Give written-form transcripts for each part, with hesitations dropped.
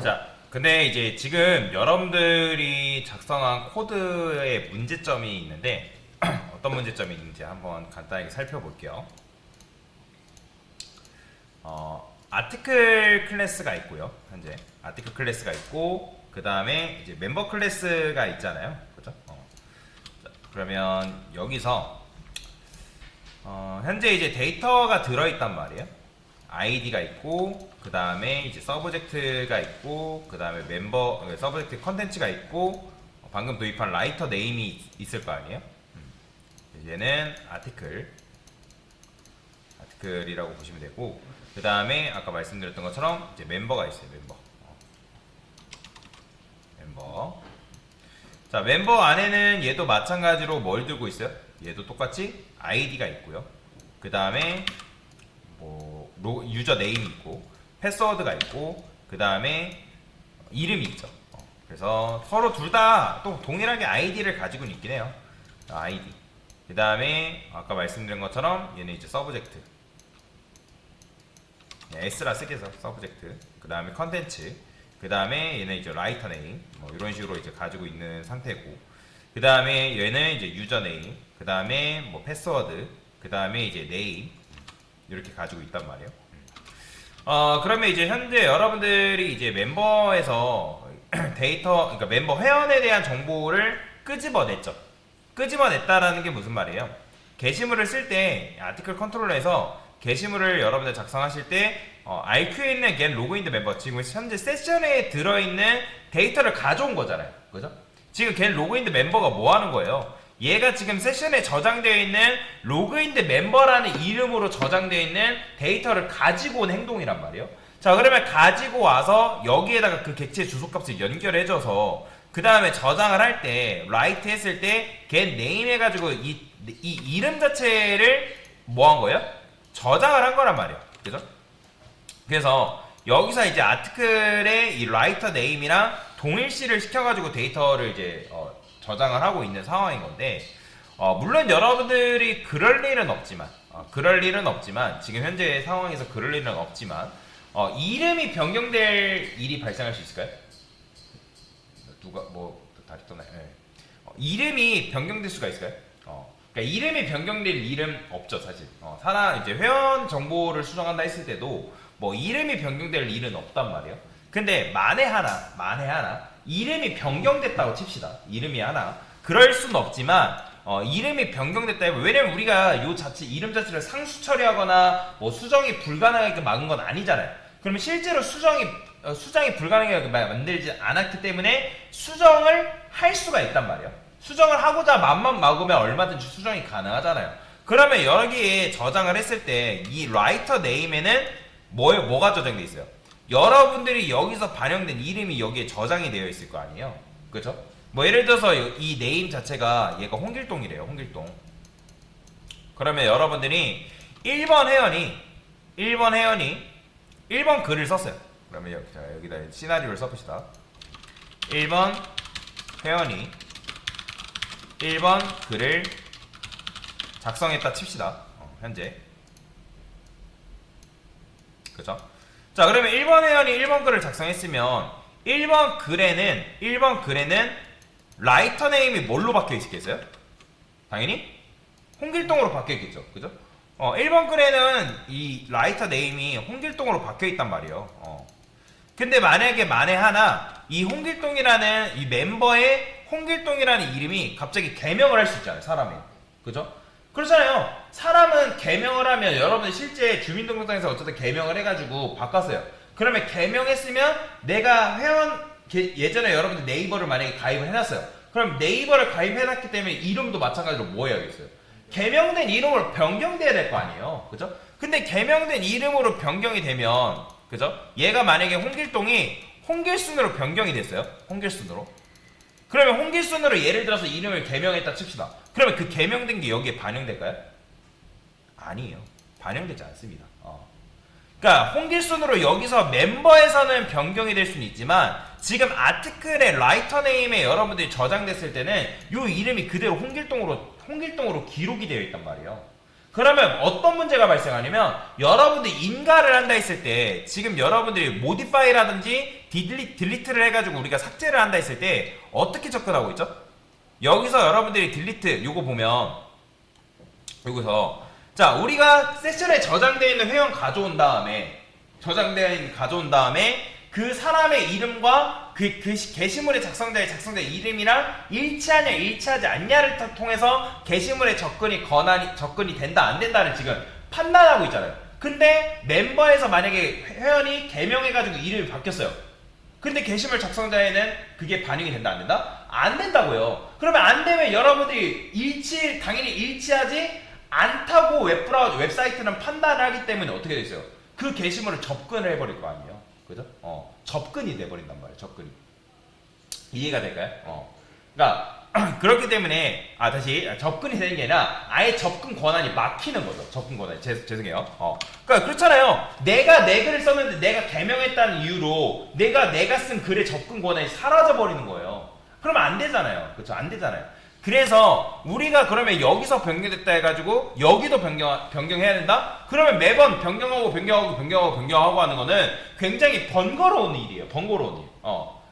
자, 근데 이제 지금 여러분들이 작성한 코드에 문제점이 있는데 어떤 문제점이 있는지 한번 간단하게 살펴볼게요. 아티클 클래스가 있고요. 현재 아티클 클래스가 있고 그 다음에 이제 멤버 클래스가 있잖아요. 그죠? 자, 그러면 여기서 현재 이제 데이터가 들어있단 말이에요. 아이디가 있고 그 다음에 이제 서브젝트가 있고 그 다음에 멤버 서브젝트 컨텐츠가 있고 방금 도입한 라이터 네임이 있을 거 아니에요. 얘는 아티클이라고 보시면 되고 그 다음에 아까 말씀드렸던 것처럼 이제 멤버가 있어요. 멤버. 자, 멤버 안에는 얘도 마찬가지로 뭘 들고 있어요? 얘도 똑같이 아이디가 있고요. 그 다음에 유저 네임이 있고 패스워드가 있고 그 다음에 이름이 있죠. 그래서 서로 둘 다 또 동일하게 아이디를 가지고는 있긴 해요. 아이디. 그 다음에 아까 말씀드린 것처럼 얘는 이제 서브젝트. S라 쓰겠어. 서브젝트. 그 다음에 컨텐츠. 그 다음에 얘는 이제 라이터 네임. 뭐 이런 식으로 이제 가지고 있는 상태고. 그 다음에 얘는 이제 유저 네임. 그 다음에 뭐 패스워드. 그 다음에 이제 네임. 이렇게 가지고 있단 말이에요. 그러면 이제 현재 여러분들이 이제 멤버에서 데이터, 그러니까 멤버 회원에 대한 정보를 끄집어냈죠. 끄집어냈다라는 게 무슨 말이에요? 게시물을 쓸 때 아티클 컨트롤러에서 게시물을 여러분들 작성하실 때 RQ에 있는 get 로그인드 멤버, 지금 현재 세션에 들어있는 데이터를 가져온 거잖아요. 그죠? 지금 get 로그인드 멤버가 뭐 하는 거예요? 얘가 지금 세션에 저장되어 있는 로그인드 멤버라는 이름으로 저장되어 있는 데이터를 가지고 온 행동이란 말이에요. 자, 그러면 가지고 와서 여기에다가 그 객체 주소값을 연결해줘서 그 다음에 저장을 할 때 write 했을 때 get name 해가지고 이 이름 자체를 뭐 한 거예요? 저장을 한 거란 말이에요. 그죠? 그래서 여기서 이제 아티클의 이 writer name이랑 동일시를 시켜가지고 데이터를 이제 저장을 하고 있는 상황인 건데 물론 여러분들이 그럴 일은 없지만 지금 현재 상황에서 그럴 일은 없지만 이름이 변경될 일이 발생할 수 있을까요? 누가 뭐 다리 떠나요? 네. 이름이 변경될 수가 있을까요? 그러니까 이름이 변경될 일은 없죠, 사실. 사람 이제 회원 정보를 수정한다 했을 때도 뭐 이름이 변경될 일은 없단 말이에요. 근데 만에 하나 이름이 변경됐다고 칩시다. 이름이 하나. 그럴 순 없지만 이름이 변경됐다 해도, 왜냐면 우리가 요 자체 이름 자체를 상수 처리하거나 뭐 수정이 불가능하게 막은 건 아니잖아요. 그러면 실제로 수정이 불가능하게 만들지 않았기 때문에 수정을 할 수가 있단 말이에요. 수정을 하고자 맘만 막으면 얼마든지 수정이 가능하잖아요. 그러면 여기에 저장을 했을 때 이 라이터 네임에는 뭐가 저장돼 있어요? 여러분들이 여기서 반영된 이름이 여기에 저장이 되어 있을 거 아니에요. 그죠? 뭐 예를 들어서 이 네임 자체가 얘가 홍길동이래요. 홍길동. 그러면 여러분들이 1번 회원이 1번 글을 썼어요. 그러면 여기다 시나리오를 써봅시다. 1번 회원이 1번 글을 작성했다 칩시다. 현재. 그죠? 자, 그러면 1번 회원이 1번 글을 작성했으면 1번 글에는 라이터 네임이 뭘로 바뀌어 있겠어요? 당연히 홍길동으로 바뀌어 있겠죠. 그죠? 1번 글에는 이 라이터 네임이 홍길동으로 바뀌어 있단 말이에요. 근데 만약에 만에 하나 이 홍길동이라는 이 멤버의 홍길동이라는 이름이 갑자기 개명을 할 수 있잖아요. 사람이. 그죠? 그렇잖아요. 사람은 개명을 하면 여러분 실제 주민등록상에서 어쨌든 개명을 해가지고 바꿨어요. 그러면 개명했으면 내가 예전에 여러분들 네이버를 만약에 가입을 해놨어요. 그럼 네이버를 가입해놨기 때문에 이름도 마찬가지로 뭐 해야겠어요? 개명된 이름으로 변경돼야 될 거 아니에요. 그죠? 근데 개명된 이름으로 변경이 되면, 그죠? 얘가 만약에 홍길동이 홍길순으로 변경이 됐어요. 홍길순으로. 그러면 홍길순으로 예를 들어서 이름을 개명했다 칩시다. 그러면 그 개명된 게 여기에 반영될까요? 아니에요. 반영되지 않습니다. 그러니까 홍길순으로 여기서 멤버에서는 변경이 될 수는 있지만 지금 아티클의 라이터 네임에 여러분들이 저장됐을 때는 이 이름이 그대로 홍길동으로 기록이 되어 있단 말이에요. 그러면 어떤 문제가 발생하냐면 여러분들이 인가를 한다 했을 때 지금 여러분들이 모디파이라든지 딜리트를 해가지고 우리가 삭제를 한다 했을 때 어떻게 접근하고 있죠? 여기서 여러분들이 딜리트 요거 보면 여기서 자 우리가 세션에 저장되어 있는 회원 가져온 다음에 그 사람의 이름과 그 게시물의 작성자의 이름이랑 일치하냐 일치하지 않냐를 통해서 게시물의 접근이 된다 안 된다를 지금 판단하고 있잖아요. 근데 멤버에서 만약에 회원이 개명해가지고 이름이 바뀌었어요. 근데 게시물 작성자에는 그게 반영이 된다 안 된다? 안 된다고요. 그러면 안 되면 여러분들이 당연히 일치하지 않다고 웹사이트는 판단을 하기 때문에 어떻게 되겠어요? 그 게시물을 접근을 해버릴 거 아니에요. 그죠? 접근이 돼버린단 말이에요. 접근이. 이해가 될까요? 그러니까 그렇기 때문에 다시 접근이 되는 게 아니라 아예 접근 권한이 막히는 거죠. 접근 권한이. 죄송해요. 그러니까 그렇잖아요. 내가 내 글을 썼는데 내가 개명했다는 이유로 내가 쓴 글의 접근 권한이 사라져 버리는 거예요. 그러면 안 되잖아요. 그렇죠? 안 되잖아요. 그래서 우리가 그러면 여기서 변경됐다 해가지고 여기도 변경해야 된다? 그러면 매번 변경하고 하는 거는 굉장히 번거로운 일이에요.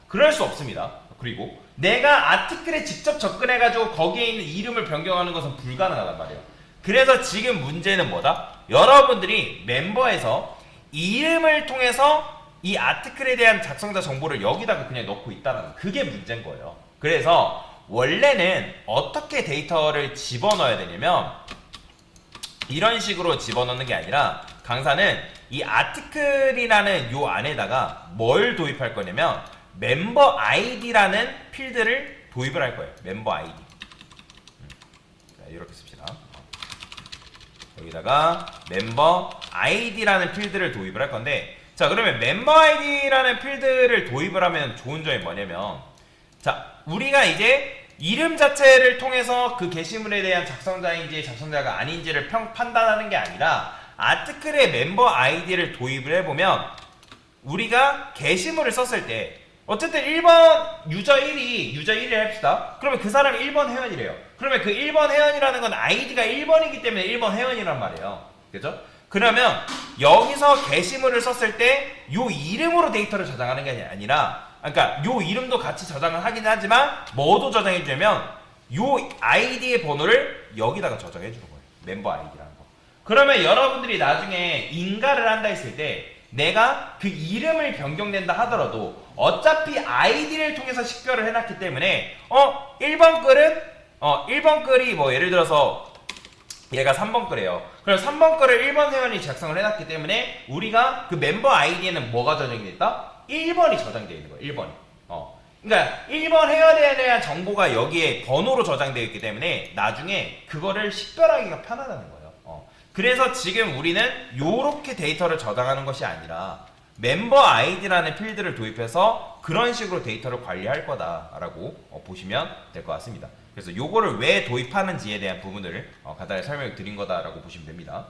그럴 수 없습니다. 그리고 내가 아티클에 직접 접근해가지고 거기에 있는 이름을 변경하는 것은 불가능하단 말이에요. 그래서 지금 문제는 뭐다? 여러분들이 멤버에서 이름을 통해서 이 아티클에 대한 작성자 정보를 여기다가 그냥 넣고 있다는 그게 문제인 거예요. 그래서 원래는 어떻게 데이터를 집어넣어야 되냐면 이런 식으로 집어넣는 게 아니라 강사는 이 아티클이라는 요 안에다가 뭘 도입할 거냐면 멤버 아이디라는 필드를 도입을 할 거예요. 멤버 아이디. 자, 이렇게 씁시다. 여기다가 멤버 아이디라는 필드를 도입을 할 건데 자 그러면 멤버 아이디라는 필드를 도입을 하면 좋은 점이 뭐냐면 자 우리가 이제 이름 자체를 통해서 그 게시물에 대한 작성자인지 작성자가 아닌지를 판단하는 게 아니라 아티클의 멤버 아이디를 도입을 해보면 우리가 게시물을 썼을 때 어쨌든 1번 유저 1을 합시다. 그러면 그 사람이 1번 회원이래요. 그러면 그 1번 회원이라는 건 아이디가 1번이기 때문에 1번 회원이란 말이에요. 그죠? 그러면 여기서 게시물을 썼을 때 요 이름으로 데이터를 저장하는 게 아니라 그러니까 요 이름도 같이 저장을 하긴 하지만 뭐도 저장해 주냐면 요 아이디의 번호를 여기다가 저장해 주는 거예요. 멤버 아이디라는 거. 그러면 여러분들이 나중에 인가를 한다 했을 때 내가 그 이름을 변경된다 하더라도 어차피 아이디를 통해서 식별을 해놨기 때문에 1번 글이 뭐 예를 들어서 얘가 3번 글이에요. 그럼 3번 글을 1번 회원이 작성을 해놨기 때문에 우리가 그 멤버 아이디에는 뭐가 저장이 됐다? 1번이 저장되어 있는 거예요. 1번이. 그러니까 1번 회원에 대한 정보가 여기에 번호로 저장되어 있기 때문에 나중에 그거를 식별하기가 편하다는 거예요. 그래서 지금 우리는 요렇게 데이터를 저장하는 것이 아니라 멤버 아이디라는 필드를 도입해서 그런 식으로 데이터를 관리할 거다라고 보시면 될 것 같습니다. 그래서 요거를 왜 도입하는지에 대한 부분을 간단히 설명을 드린 거다라고 보시면 됩니다.